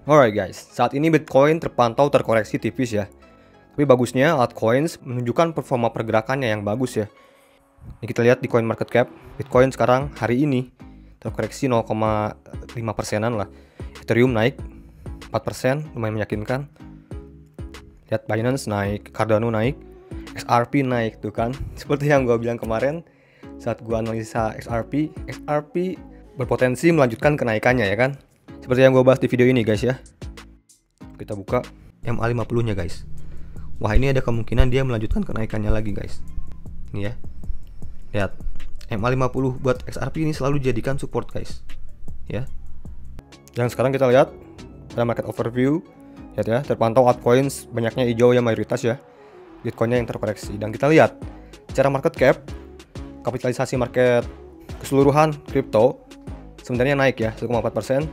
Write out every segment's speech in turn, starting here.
Alright guys, saat ini Bitcoin terpantau terkoreksi tipis ya. Tapi bagusnya altcoins menunjukkan performa pergerakannya yang bagus ya. Ini kita lihat di coin market cap, Bitcoin sekarang hari ini terkoreksi 0,5%-an lah. Ethereum naik 4%, lumayan meyakinkan. Lihat Binance naik, Cardano naik, XRP naik tuh kan. Seperti yang gue bilang kemarin saat gue analisa XRP berpotensi melanjutkan kenaikannya ya kan. Seperti yang gue bahas di video ini guys ya. Kita buka MA50 nya guys. Wah, ini ada kemungkinan dia melanjutkan kenaikannya lagi guys. Ini ya. Lihat, MA50 buat XRP ini selalu dijadikan support guys. Ya. Yang sekarang kita lihat pada market overview. Lihat ya, terpantau altcoins banyaknya hijau ya, mayoritas ya. Bitcoinnya yang terkoreksi. Dan kita lihat secara market cap, kapitalisasi market keseluruhan kripto sebenarnya naik ya 1,4%.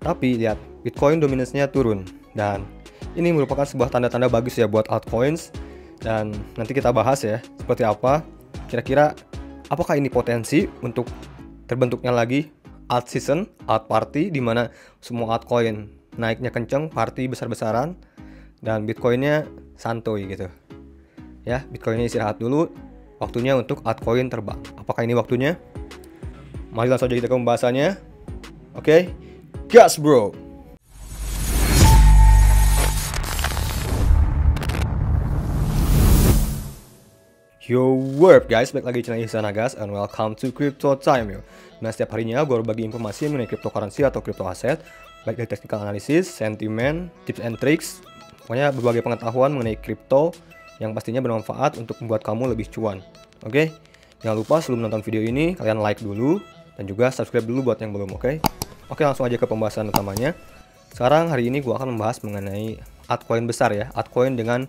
Tapi lihat, Bitcoin dominasinya turun. Dan ini merupakan sebuah tanda-tanda bagus ya buat altcoins. Dan nanti kita bahas ya seperti apa. Kira-kira apakah ini potensi untuk terbentuknya lagi alt season, alt party, di mana semua altcoin naiknya kenceng, party besar-besaran, dan Bitcoinnya santuy gitu. Ya, Bitcoinnya istirahat dulu. Waktunya untuk altcoin terbang. Apakah ini waktunya? Mari langsung aja kita ke pembahasannya. Oke, gas bro. Yo, what up guys, balik lagi di channel Ihsan Agas and welcome to Crypto Time yo. Nah, setiap harinya gue berbagi informasi mengenai cryptocurrency atau crypto aset, baik dari technical analysis, sentimen, tips and tricks, pokoknya berbagai pengetahuan mengenai crypto yang pastinya bermanfaat untuk membuat kamu lebih cuan. Oke, jangan lupa sebelum nonton video ini kalian like dulu dan juga subscribe dulu buat yang belum. Oke, langsung aja ke pembahasan utamanya. Sekarang hari ini gue akan membahas mengenai altcoin besar ya, altcoin dengan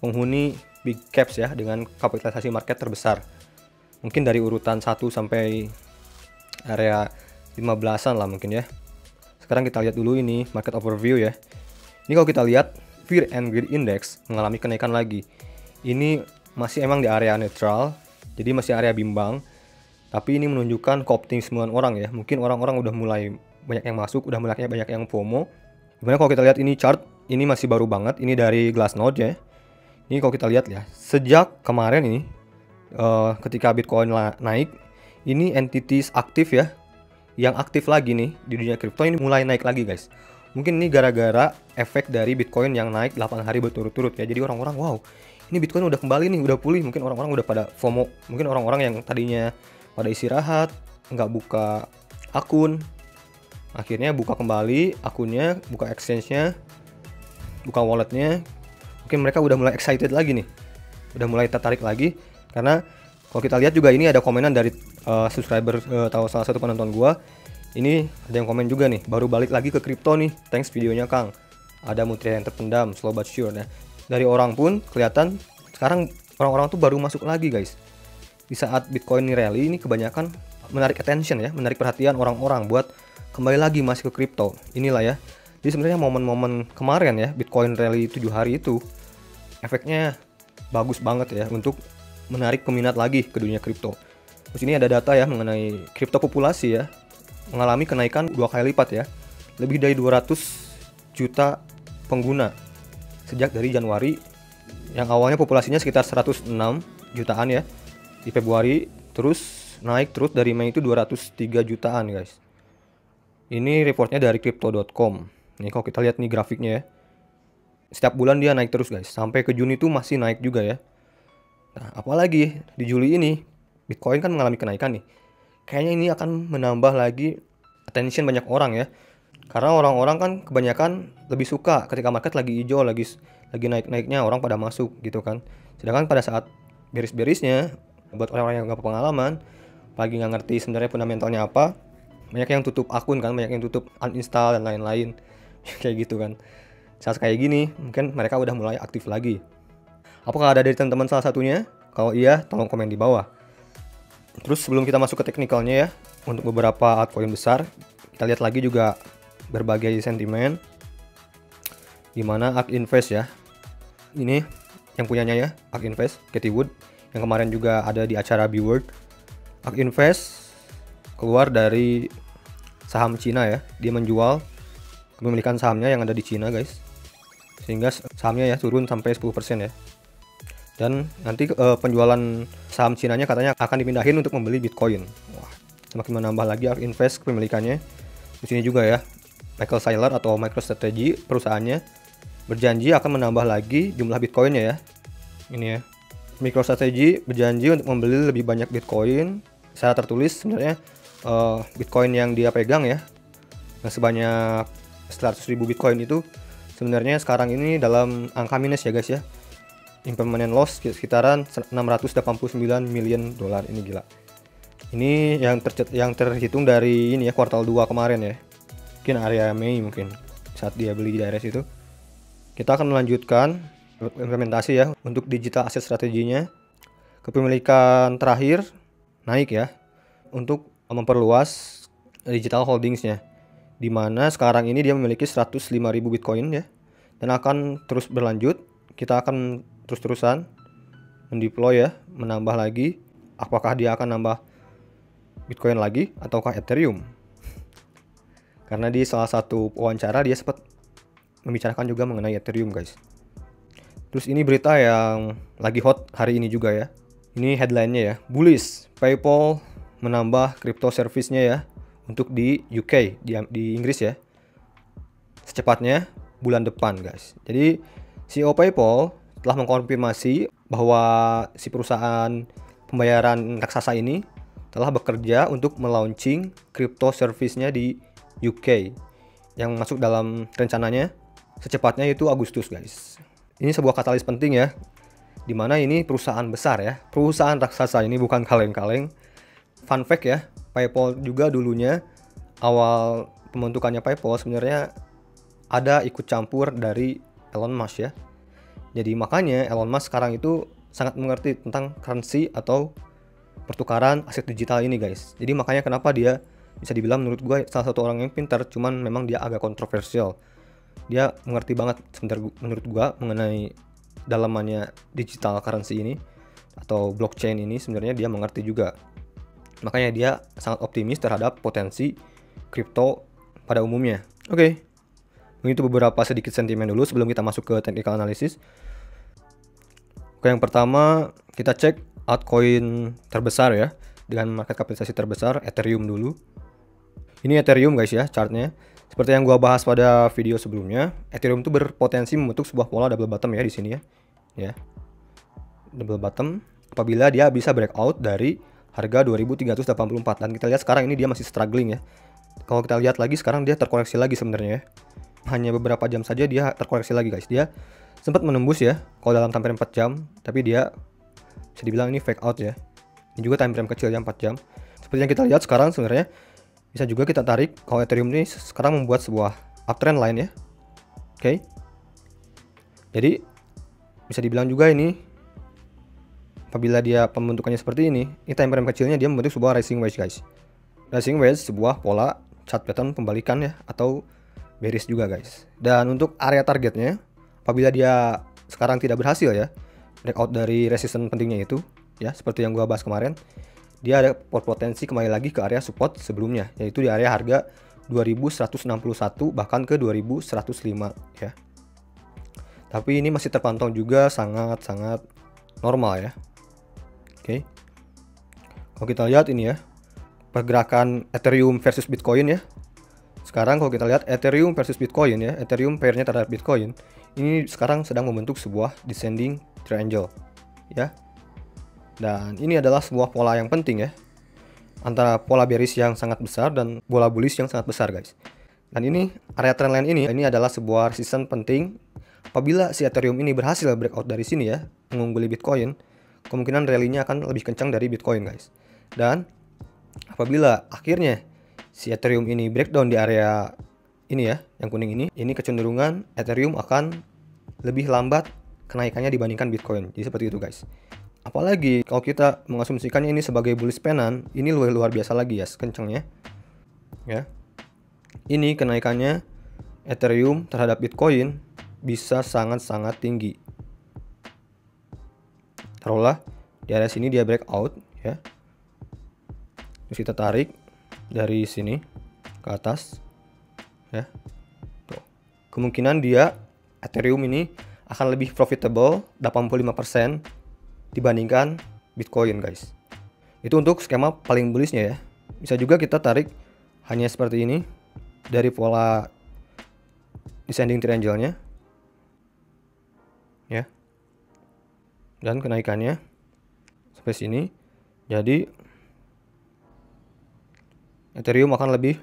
penghuni big caps ya, dengan kapitalisasi market terbesar. Mungkin dari urutan 1 sampai area 15-an lah mungkin ya. Sekarang kita lihat dulu ini market overview ya. Ini kalau kita lihat Fear and Greed Index mengalami kenaikan lagi. Ini masih emang di area netral, jadi masih area bimbang. Tapi ini menunjukkan keoptimismean orang ya. Mungkin orang-orang udah mulai banyak yang masuk, udah mulai banyak yang FOMO. Gimana kalau kita lihat ini chart, ini masih baru banget, ini dari Glassnode ya. Ini kalau kita lihat ya, sejak kemarin ini ketika Bitcoin naik, ini entities aktif ya, yang aktif lagi nih di dunia kripto ini mulai naik lagi guys. Mungkin ini gara-gara efek dari Bitcoin yang naik 8 hari berturut-turut ya. Jadi orang-orang wow, ini Bitcoin udah kembali nih, udah pulih. Mungkin orang-orang udah pada FOMO. Mungkin orang-orang yang tadinya pada istirahat, nggak buka akun, akhirnya buka kembali akunnya, buka exchange-nya, buka walletnya. Mungkin mereka udah mulai excited lagi nih, udah mulai tertarik lagi. Karena kalau kita lihat juga ini ada komenan dari subscriber atau salah satu penonton gua. Ini ada yang komen juga nih, baru balik lagi ke kripto nih, thanks videonya Kang. Ada mutiara yang terpendam, slow but sure. Nah, dari orang pun kelihatan sekarang orang-orang tuh baru masuk lagi guys. Di saat Bitcoin ini rally, ini kebanyakan menarik attention ya, menarik perhatian orang-orang buat kembali lagi masuk ke kripto. Inilah ya. Jadi sebenarnya momen-momen kemarin ya, Bitcoin rally 7 hari itu efeknya bagus banget ya untuk menarik peminat lagi ke dunia kripto. Terus ini ada data ya mengenai kripto populasi ya, mengalami kenaikan 2 kali lipat ya. Lebih dari 200 juta pengguna sejak dari Januari, yang awalnya populasinya sekitar 106 jutaan ya. Di Februari terus naik terus, dari Mei itu 203 jutaan guys. Ini reportnya dari crypto.com. Nih kalau kita lihat nih grafiknya ya, setiap bulan dia naik terus guys, sampai ke Juni itu masih naik juga ya. Nah, apalagi di Juli ini Bitcoin kan mengalami kenaikan nih. Kayaknya ini akan menambah lagi attention banyak orang ya. Karena orang-orang kan kebanyakan lebih suka ketika market lagi hijau, lagi naik-naiknya, orang pada masuk gitu kan. Sedangkan pada saat beris-berisnya, buat orang-orang yang gak pengalaman, lagi nggak ngerti sebenarnya fundamentalnya apa, banyak yang tutup akun kan, banyak yang tutup uninstall dan lain-lain. Kayak gitu kan. Saat kayak gini, mungkin mereka udah mulai aktif lagi. Apakah ada dari teman-teman salah satunya? Kalau iya, tolong komen di bawah. Terus sebelum kita masuk ke teknikalnya ya, untuk beberapa altcoin besar, kita lihat lagi juga berbagai sentimen. Dimana ARK Invest ya, ini yang punyanya ya, ARK Invest, Cathie Wood, yang kemarin juga ada di acara B-Word. ARK Invest keluar dari saham Cina ya, dia menjual kepemilikan sahamnya yang ada di Cina guys, sehingga sahamnya ya turun sampai 10% ya. Dan nanti penjualan saham Cinanya katanya akan dipindahin untuk membeli Bitcoin. Wah, semakin menambah lagi invest kepemilikannya. Di sini juga ya, Michael Saylor atau MicroStrategy perusahaannya berjanji akan menambah lagi jumlah Bitcoinnya ya. Ini ya, MicroStrategy berjanji untuk membeli lebih banyak Bitcoin. Secara tertulis sebenarnya Bitcoin yang dia pegang ya, yang sebanyak 100.000 Bitcoin itu sebenarnya sekarang ini dalam angka minus ya guys ya. Impermanent loss sekitaran 689 million dolar. Ini gila. Ini yang terhitung dari ini ya, kuartal 2 kemarin ya. Mungkin area Mei mungkin saat dia beli di daerah situ. Kita akan melanjutkan implementasi ya untuk digital asset strateginya. Kepemilikan terakhir naik ya untuk memperluas digital holdingsnya, dimana sekarang ini dia memiliki 105.000 Bitcoin ya, dan akan terus berlanjut. Kita akan terus-terusan mendeploy ya, menambah lagi. Apakah dia akan nambah Bitcoin lagi ataukah Ethereum? Karena di salah satu wawancara dia sempat membicarakan juga mengenai Ethereum guys. Terus ini berita yang lagi hot hari ini juga ya. Ini headline-nya ya, bullish, PayPal menambah crypto service-nya ya untuk di UK, di Inggris ya, secepatnya bulan depan guys. Jadi CEO PayPal telah mengkonfirmasi bahwa si perusahaan pembayaran raksasa ini telah bekerja untuk melaunching crypto service-nya di UK yang masuk dalam rencananya secepatnya itu Agustus guys. Ini sebuah katalis penting ya, dimana ini perusahaan besar ya, perusahaan raksasa ini bukan kaleng-kaleng. Fun fact ya, PayPal juga dulunya awal pembentukannya PayPal sebenarnya ada ikut campur dari Elon Musk ya. Jadi makanya Elon Musk sekarang itu sangat mengerti tentang currency atau pertukaran aset digital ini guys. Jadi makanya kenapa dia bisa dibilang menurut gue salah satu orang yang pintar, cuman memang dia agak kontroversial. Dia mengerti banget menurut gue mengenai dalamannya digital currency ini atau blockchain ini, sebenarnya dia mengerti juga. Makanya dia sangat optimis terhadap potensi kripto pada umumnya. Oke. Itu beberapa sedikit sentimen dulu sebelum kita masuk ke technical analysis. Oke, yang pertama kita cek altcoin terbesar ya, dengan market kapitalisasi terbesar, Ethereum dulu. Ini Ethereum guys ya, chartnya. Seperti yang gua bahas pada video sebelumnya, Ethereum itu berpotensi membentuk sebuah pola double bottom ya di sini ya. Ya. Double bottom apabila dia bisa breakout dari harga 2384, dan kita lihat sekarang ini dia masih struggling ya. Kalau kita lihat lagi sekarang dia terkoreksi lagi sebenarnya ya. Hanya beberapa jam saja dia terkoreksi lagi guys. Dia sempat menembus ya kalau dalam time frame 4 jam, tapi dia bisa dibilang ini fake out ya. Ini juga time frame kecil ya, 4 jam. Seperti yang kita lihat sekarang sebenarnya bisa juga kita tarik kalau Ethereum ini sekarang membuat sebuah uptrend line ya. Oke. Jadi bisa dibilang juga ini apabila dia pembentukannya seperti ini time frame kecilnya dia membentuk sebuah rising wedge guys. Rising wedge sebuah pola chart pattern pembalikan ya, atau bearish juga guys. Dan untuk area targetnya apabila dia sekarang tidak berhasil ya breakout dari resistance pentingnya itu ya, seperti yang gua bahas kemarin, dia ada potensi kembali lagi ke area support sebelumnya, yaitu di area harga 2161 bahkan ke 2105 ya. Tapi ini masih terpantau juga sangat-sangat normal ya. Oke. Kalau kita lihat ini ya, pergerakan Ethereum versus Bitcoin ya. Sekarang kalau kita lihat Ethereum versus Bitcoin ya, Ethereum pairnya terhadap Bitcoin ini sekarang sedang membentuk sebuah descending triangle ya. Dan ini adalah sebuah pola yang penting ya, antara pola bearish yang sangat besar dan pola bullish yang sangat besar guys. Dan ini area trendline ini adalah sebuah resistance penting. Apabila si Ethereum ini berhasil breakout dari sini ya, mengungguli Bitcoin, kemungkinan rally-nya akan lebih kencang dari Bitcoin guys. Dan apabila akhirnya si Ethereum ini breakdown di area ini ya, yang kuning ini kecenderungan Ethereum akan lebih lambat kenaikannya dibandingkan Bitcoin. Jadi seperti itu guys. Apalagi kalau kita mengasumsikannya ini sebagai bullish penan, ini luar biasa lagi ya kencangnya. Ya. Ini kenaikannya Ethereum terhadap Bitcoin bisa sangat-sangat tinggi. Taruhlah di area sini dia breakout ya. Terus kita tarik dari sini ke atas ya. kemungkinan dia Ethereum ini akan lebih profitable 85% dibandingkan Bitcoin guys. Itu untuk skema paling bullishnya ya. Bisa juga kita tarik hanya seperti ini dari pola descending triangle-nya ya. Dan kenaikannya sampai sini. Jadi Ethereum akan lebih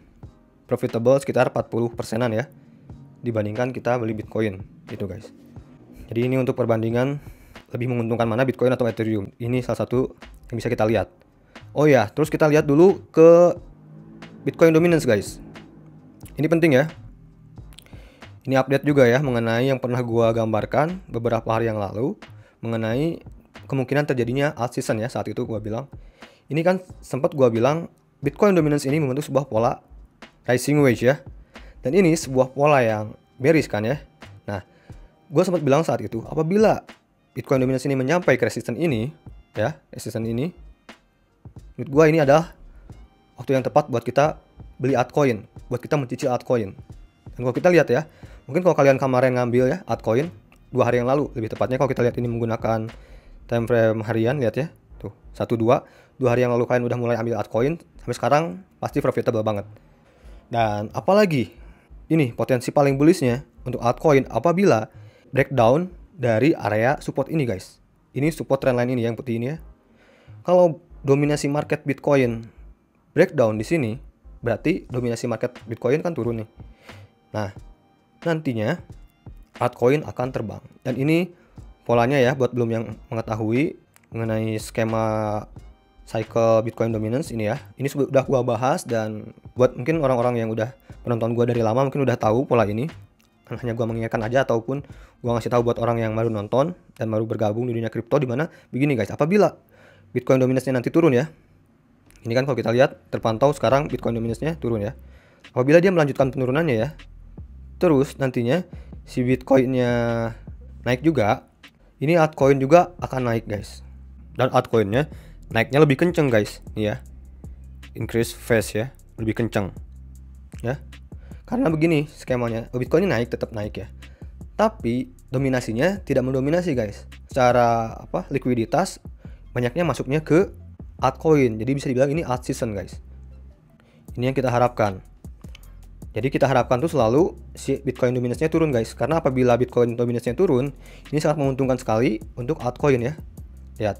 profitable sekitar 40%-an ya dibandingkan kita beli Bitcoin gitu guys. Jadi ini untuk perbandingan lebih menguntungkan mana Bitcoin atau Ethereum. Ini salah satu yang bisa kita lihat. Oh ya, terus kita lihat dulu ke Bitcoin dominance guys. Ini penting ya. Ini update juga ya mengenai yang pernah gua gambarkan beberapa hari yang lalu mengenai kemungkinan terjadinya alt season ya. Saat itu gua bilang, ini kan sempat gua bilang Bitcoin dominance ini membentuk sebuah pola rising wedge ya. Dan ini sebuah pola yang bearish kan ya. Nah, gue sempat bilang saat itu, apabila Bitcoin dominance ini menyampai ke resistance ini, ya, resistance ini, menurut gue ini adalah waktu yang tepat buat kita beli altcoin, buat kita mencicil altcoin. Dan kalau kita lihat ya, mungkin kalau kalian kemarin ngambil ya altcoin 2 hari yang lalu, lebih tepatnya kalau kita lihat ini menggunakan time frame harian, lihat ya, tuh 1-2 hari yang lalu kalian udah mulai ambil altcoin, sampai sekarang pasti profitable banget. Dan apalagi ini potensi paling bullishnya untuk altcoin apabila breakdown dari area support ini guys. Ini support trendline ini yang putih ini ya. Kalau dominasi market Bitcoin breakdown di sini, berarti dominasi market Bitcoin kan turun nih. Nah, nantinya altcoin akan terbang. Dan ini polanya ya buat belum yang mengetahui mengenai skema cycle Bitcoin dominance ini ya. Ini sudah gua bahas, dan buat mungkin orang-orang yang udah penonton gua dari lama mungkin udah tahu pola ini. Hanya gua mengingatkan aja ataupun gua ngasih tahu buat orang yang baru nonton dan baru bergabung di dunia kripto, di mana begini guys, apabila Bitcoin dominance-nya nanti turun ya. Ini kan kalau kita lihat terpantau sekarang Bitcoin dominance-nya turun ya. Apabila dia melanjutkan penurunannya ya, terus nantinya si Bitcoin-nya naik juga, ini altcoin juga akan naik guys. Dan altcoin-nya naiknya lebih kenceng guys, nih ya, increase fast ya, lebih kenceng ya. Karena begini skemanya, Bitcoin ini naik, tetap naik ya, tapi dominasinya tidak mendominasi guys. Secara likuiditas banyaknya masuknya ke altcoin, jadi bisa dibilang ini alt season guys. Ini yang kita harapkan. Jadi kita harapkan tuh selalu si Bitcoin dominance-nya turun guys, karena apabila Bitcoin dominance-nya turun, ini sangat menguntungkan sekali untuk altcoin ya. Lihat,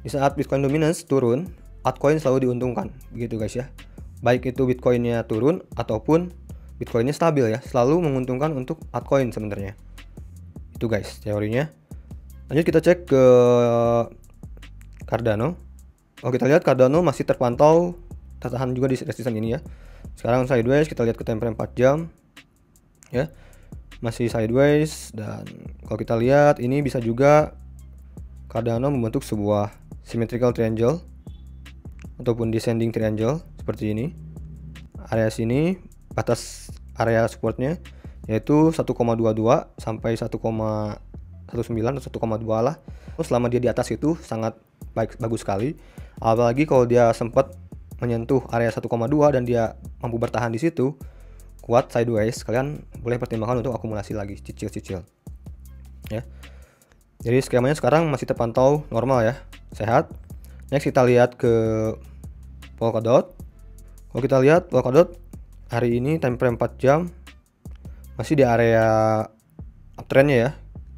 di saat Bitcoin dominance turun, altcoin selalu diuntungkan, begitu guys ya. Baik itu Bitcoinnya turun ataupun Bitcoinnya stabil ya, selalu menguntungkan untuk altcoin sebenarnya. Itu guys teorinya. Lanjut kita cek ke Cardano. Kalau kita lihat Cardano masih terpantau tertahan juga di resistance ini ya. Sekarang sideways, kita lihat ke time frame 4 jam ya, masih sideways. Dan kalau kita lihat ini bisa juga Cardano membentuk sebuah symmetrical triangle ataupun descending triangle seperti ini. Area sini batas area supportnya yaitu 1,22 sampai 1,19 atau 1,2 lah. Selama dia di atas itu sangat bagus sekali. Apalagi kalau dia sempat menyentuh area 1,2 dan dia mampu bertahan di situ kuat sideways, kalian boleh pertimbangkan untuk akumulasi lagi, cicil-cicil ya. Jadi skemanya sekarang masih terpantau normal ya, sehat. Next kita lihat ke Polkadot. Kalau kita lihat Polkadot hari ini time frame 4 jam masih di area uptrendnya ya.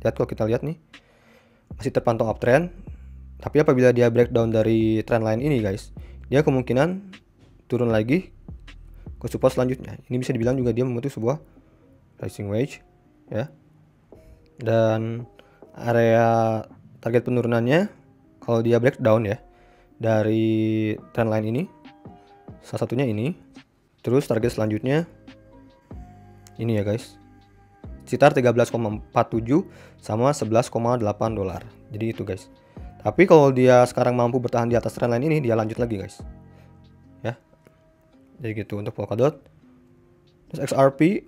Lihat, kalau kita lihat nih masih terpantau uptrend. Tapi apabila dia breakdown dari trendline ini guys, dia kemungkinan turun lagi ke support selanjutnya. Ini bisa dibilang juga dia membentuk sebuah rising wedge ya. Dan area target penurunannya kalau dia breakdown ya dari trendline ini, salah satunya ini, terus target selanjutnya ini ya guys, sekitar 13,47 sama 11,8 dolar. Jadi itu guys. Tapi kalau dia sekarang mampu bertahan di atas trendline ini, dia lanjut lagi guys ya. Jadi gitu untuk Polkadot. Terus XRP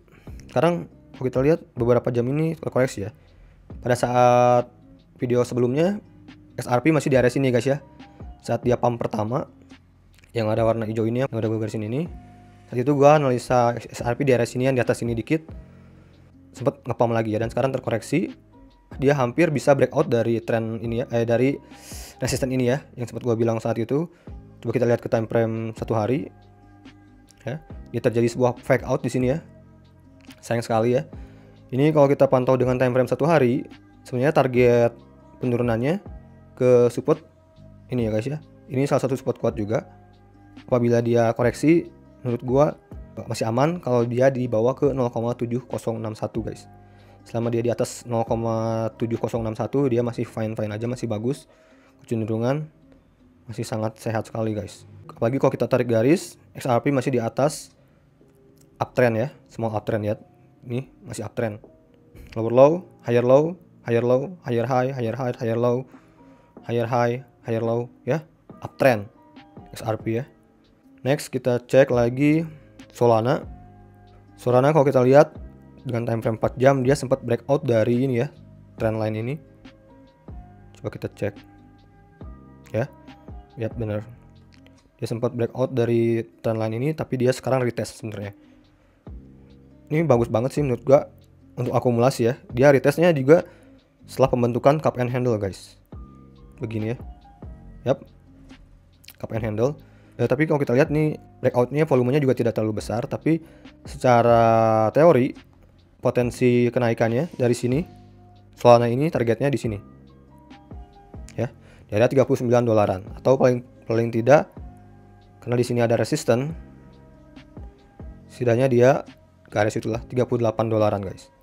sekarang kalau kita lihat beberapa jam ini koreksi ya. Pada saat video sebelumnya XRP masih di area sini guys ya. Saat dia pump pertama yang ada warna hijau ini, yang ada gue garisin ini, saat itu gua analisa XRP di area sini, yang di atas sini dikit. sempat ngepump lagi ya, dan sekarang terkoreksi. Dia hampir bisa breakout dari tren ini ya, dari resisten ini ya, yang sempat gua bilang saat itu. Coba kita lihat ke time frame 1 hari. Ya, ini terjadi sebuah fake out di sini ya. Sayang sekali ya. Ini kalau kita pantau dengan time frame 1 hari, sebenarnya target penurunannya ke support ini ya guys ya. Ini salah satu support kuat juga. Apabila dia koreksi, menurut gua masih aman kalau dia dibawa ke 0,7061 guys. Selama dia di atas 0,7061 dia masih fine aja, masih bagus. Kecenderungan masih sangat sehat sekali guys. Apalagi kalau kita tarik garis, XRP masih di atas uptrend ya, small uptrend ya. Ini masih uptrend. Lower low, higher low, higher low, higher high, higher high, higher low, higher high, higher low ya. Uptrend XRP ya. Next kita cek lagi Solana. Solana kalau kita lihat dengan time frame 4 jam dia sempat breakout dari ini ya, trend line ini. Coba kita cek. Ya. Lihat bener. Dia sempat breakout dari trend line ini, tapi dia sekarang retest sebenarnya. Ini bagus banget sih menurut gua untuk akumulasi ya. Dia retestnya juga setelah pembentukan cup and handle guys. Begini ya. Yap. Cup and handle. Tapi kalau kita lihat nih breakoutnya volumenya juga tidak terlalu besar, tapi secara teori potensi kenaikannya dari sini, Solana ini targetnya di sini. Ya. Di area 39 dolaran atau paling tidak karena di sini ada resisten. Setidaknya dia ke area situlah 38 dolaran guys.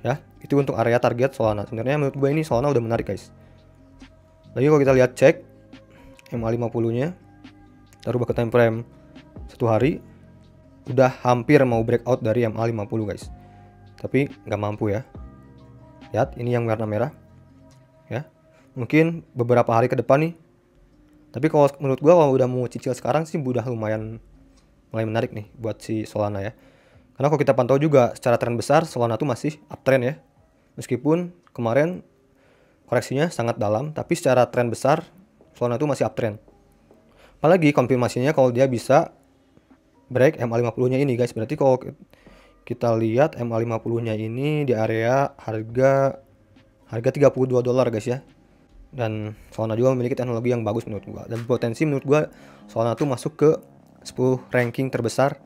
Ya, itu untuk area target Solana. Sebenarnya menurut gue ini Solana udah menarik guys. Lagi kalau kita lihat cek MA50-nya, kita rubah ke time frame 1 hari, udah hampir mau breakout dari MA50 guys. Tapi nggak mampu ya. Lihat, ini yang warna merah. Ya, mungkin beberapa hari ke depan nih. Tapi kalau menurut gua kalau udah mau cicil sekarang sih udah lumayan mulai menarik nih buat si Solana ya. Karena kalau kita pantau juga secara tren besar Solana tuh masih uptrend ya. Meskipun kemarin koreksinya sangat dalam, tapi secara tren besar Solana tuh masih uptrend. Apalagi konfirmasinya kalau dia bisa break MA50-nya ini guys. Berarti kalau kita lihat MA50-nya ini di area harga 32 dolar guys ya. Dan Solana juga memiliki teknologi yang bagus menurut gua. Dan potensi menurut gua Solana tuh masuk ke 10 ranking terbesar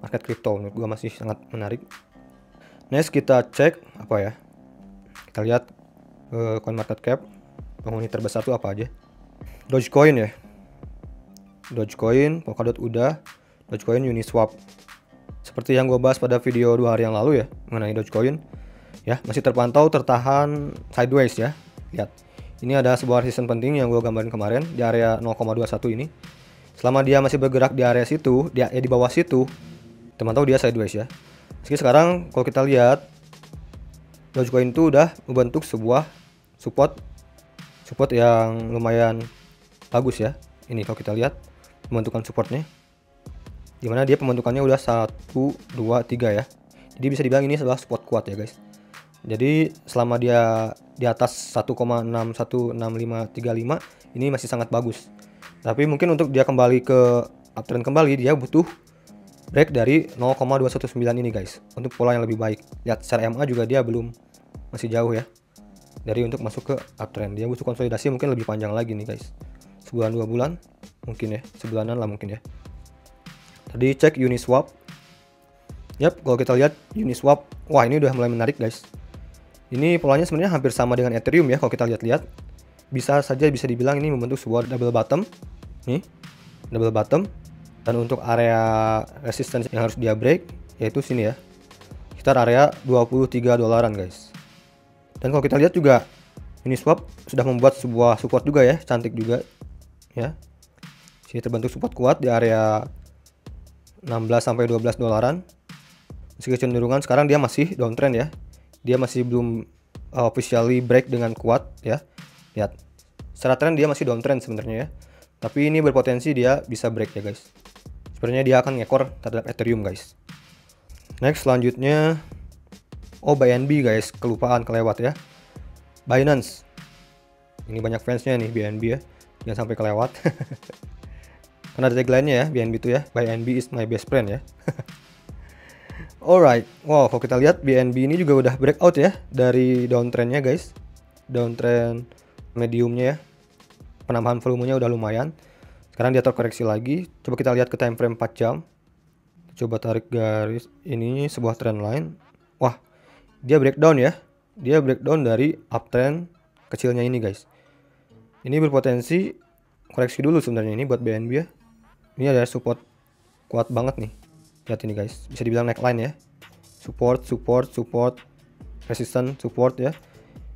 market crypto. Menurut gua masih sangat menarik. Next kita cek apa ya? Kita lihat CoinMarketCap penghuni terbesar tuh apa aja. Dogecoin ya. Dogecoin, Polkadot udah, Dogecoin, Uniswap. Seperti yang gue bahas pada video 2 hari yang lalu ya mengenai Dogecoin. Ya, masih terpantau tertahan sideways ya. Lihat. Ini ada sebuah resisten penting yang gue gambarin kemarin di area 0,21 ini. Selama dia masih bergerak di area situ, di bawah situ, terpantau dia sideways ya. Meski sekarang kalau kita lihat Dogecoin itu udah membentuk sebuah support yang lumayan bagus ya. Ini kalau kita lihat pembentukan supportnya, dimana dia pembentukannya udah 1, 2, 3 ya. Jadi bisa dibilang ini adalah support kuat ya guys. Jadi selama dia di atas 1,616535 ini masih sangat bagus. Tapi mungkin untuk dia kembali ke uptrend kembali, dia butuh break dari 0,219 ini guys untuk pola yang lebih baik. Lihat secara MA juga dia masih jauh ya dari untuk masuk ke uptrend. Dia butuh konsolidasi mungkin lebih panjang lagi nih guys. Sebulan 2 bulan mungkin ya, sebulanan lah mungkin ya. Tadi cek Uniswap. Yap, kalau kita lihat Uniswap, wah ini udah mulai menarik guys. Ini polanya sebenarnya hampir sama dengan Ethereum ya kalau kita lihat-lihat. Bisa dibilang ini membentuk sebuah double bottom. Nih, double bottom. Dan untuk area resistance yang harus dia break yaitu sini ya. Sekitar area 23 dolaran guys. Dan kalau kita lihat juga Uniswap sudah membuat sebuah support juga ya, cantik juga ya. Sini terbentuk support kuat di area 16 sampai 12 dolaran. Meski kecenderungan sekarang dia masih downtrend ya. Dia masih belum officially break dengan kuat ya. Lihat. Secara trend dia masih downtrend sebenarnya ya. Tapi ini berpotensi dia bisa break ya guys. Sebenarnya dia akan ngekor terhadap Ethereum guys. Next selanjutnya BNB guys, kelewat ya. Binance. Ini banyak fansnya nih BNB ya. Jangan sampai kelewat. Karena ada tagline-nya ya, BNB itu ya. BNB is my best friend ya. Alright, wow, kalau kita lihat BNB ini juga udah breakout ya dari downtrendnya guys, downtrend mediumnya ya, penambahan volumenya udah lumayan. Sekarang dia terkoreksi lagi. Coba kita lihat ke time frame 4 jam. Coba tarik garis, ini sebuah trend line. Wah, dia breakdown ya, dia breakdown dari uptrend kecilnya ini guys. Ini berpotensi koreksi dulu sebenarnya ini buat BNB ya. Ini ada support kuat banget nih. Lihat ini guys, bisa dibilang neckline ya. Support, resistance, support ya.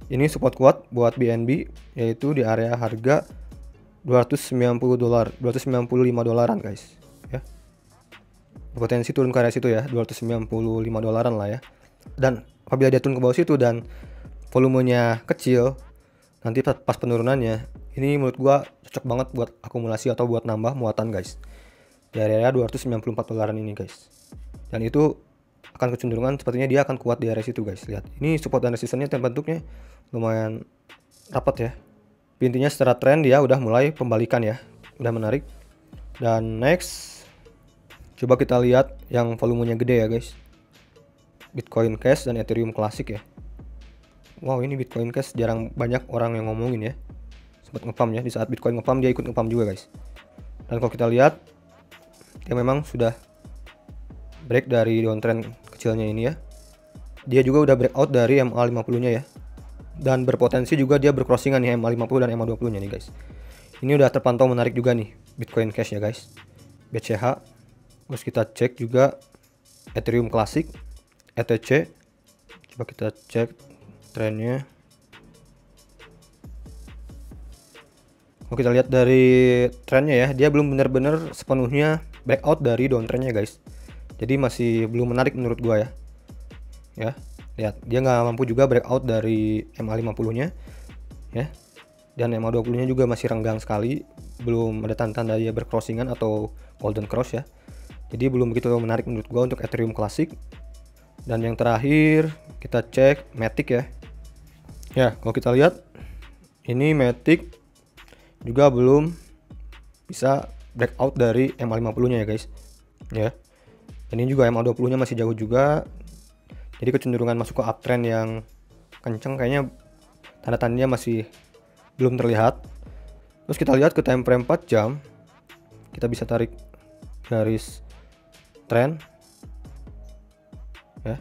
Ini support kuat buat BNB yaitu di area harga $290, $295 guys ya. Potensi turun ke area situ ya, $295 lah ya. Dan apabila dia turun ke bawah situ dan volumenya kecil, nanti pas penurunannya ini menurut gua cocok banget buat akumulasi atau buat nambah muatan guys. Di area $294 ini guys. Dan itu akan kecenderungan sepertinya dia akan kuat di area situ guys. Lihat, ini support dan resistannya bentuknya lumayan rapat ya. Intinya secara tren dia udah mulai pembalikan ya, udah menarik. Dan next, coba kita lihat yang volumenya gede ya guys, Bitcoin Cash dan Ethereum Classic ya. Wow, ini Bitcoin Cash jarang banyak orang yang ngomongin ya. Sempat ngepump ya, di saat Bitcoin ngepump dia ikut ngepump juga guys. Dan kalau kita lihat, dia memang sudah break dari downtrend kecilnya ini ya. Dia juga udah breakout dari MA50 nya ya. Dan berpotensi juga dia bercrossingan nih MA50 dan MA20 nya nih guys. Ini udah terpantau menarik juga nih Bitcoin Cash ya guys, BCH. Terus kita cek juga Ethereum Classic, ETC. Coba kita cek trennya. Kalau kita lihat dari trennya ya, dia belum benar-benar sepenuhnya breakout dari downtrendnya guys. Jadi masih belum menarik menurut gua ya. Ya, lihat dia nggak mampu juga breakout dari MA50 nya ya. Dan MA20 nya juga masih renggang sekali, belum ada tanda-tanda dia bercrossingan atau golden cross ya. Jadi belum begitu menarik menurut gua untuk Ethereum Classic. Dan yang terakhir kita cek Matic ya. Ya, kalau kita lihat ini Matic juga belum bisa breakout dari MA50 nya ya guys ya. Dan ini juga MA20 nya masih jauh juga. Jadi kecenderungan masuk ke uptrend yang kenceng kayaknya tanda-tandanya masih belum terlihat. Terus kita lihat ke time frame 4 jam. Kita bisa tarik garis trend ya.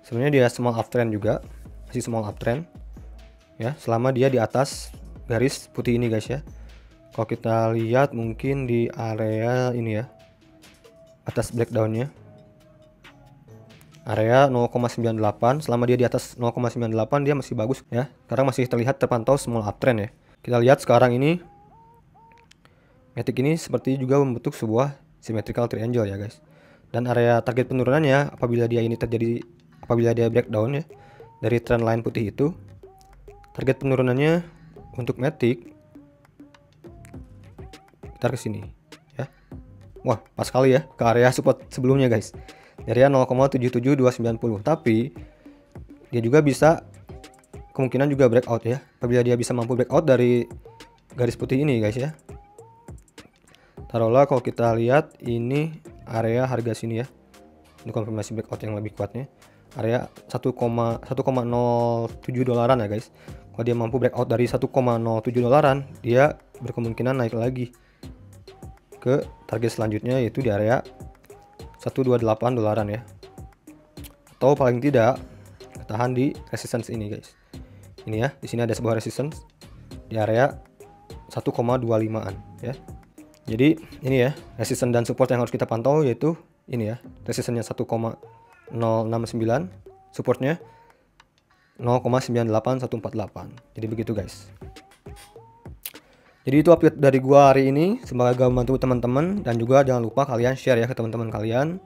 Sebenarnya dia small uptrend juga, masih small uptrend ya, selama dia di atas garis putih ini guys ya. Kalau kita lihat mungkin di area ini ya, atas breakdownnya area 0,98, selama dia di atas 0,98 dia masih bagus ya. Sekarang masih terlihat terpantau small uptrend ya. Kita lihat sekarang ini Matic ini seperti juga membentuk sebuah symmetrical triangle ya guys. Dan area target penurunannya apabila dia ini terjadi, apabila dia breakdown ya dari trend line putih itu, target penurunannya untuk Matic kita ke sini ya. Wah, pas sekali ya ke area support sebelumnya guys. Di area 0,77290. Tapi dia juga bisa kemungkinan juga breakout ya. Apabila dia bisa mampu breakout dari garis putih ini guys ya. Taruhlah kalau kita lihat ini area harga sini ya. Ini konfirmasi breakout yang lebih kuatnya. Area 1,07 dolaran ya guys. Kalau dia mampu breakout dari 1,07 dolaran, dia berkemungkinan naik lagi ke target selanjutnya yaitu di area 128 dolaran ya. Atau paling tidak tahan di resistance ini guys. Ini ya, di sini ada sebuah resistance di area 1,25an ya. Jadi ini ya, resistance dan support yang harus kita pantau yaitu ini ya, resistance-nya 1,069, supportnya 0,98148. Jadi begitu guys. Jadi itu update dari gua hari ini, semoga membantu teman-teman, dan juga jangan lupa kalian share ya ke teman-teman kalian.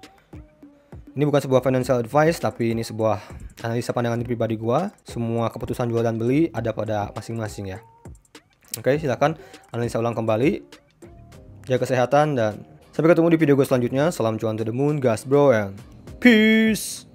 Ini bukan sebuah financial advice, tapi ini sebuah analisa pandangan pribadi gua. Semua keputusan jual dan beli ada pada masing-masing ya. Oke, silakan analisa ulang kembali. Jaga kesehatan dan sampai ketemu di video gue selanjutnya. Salam cuan to the moon, gas bro, and peace.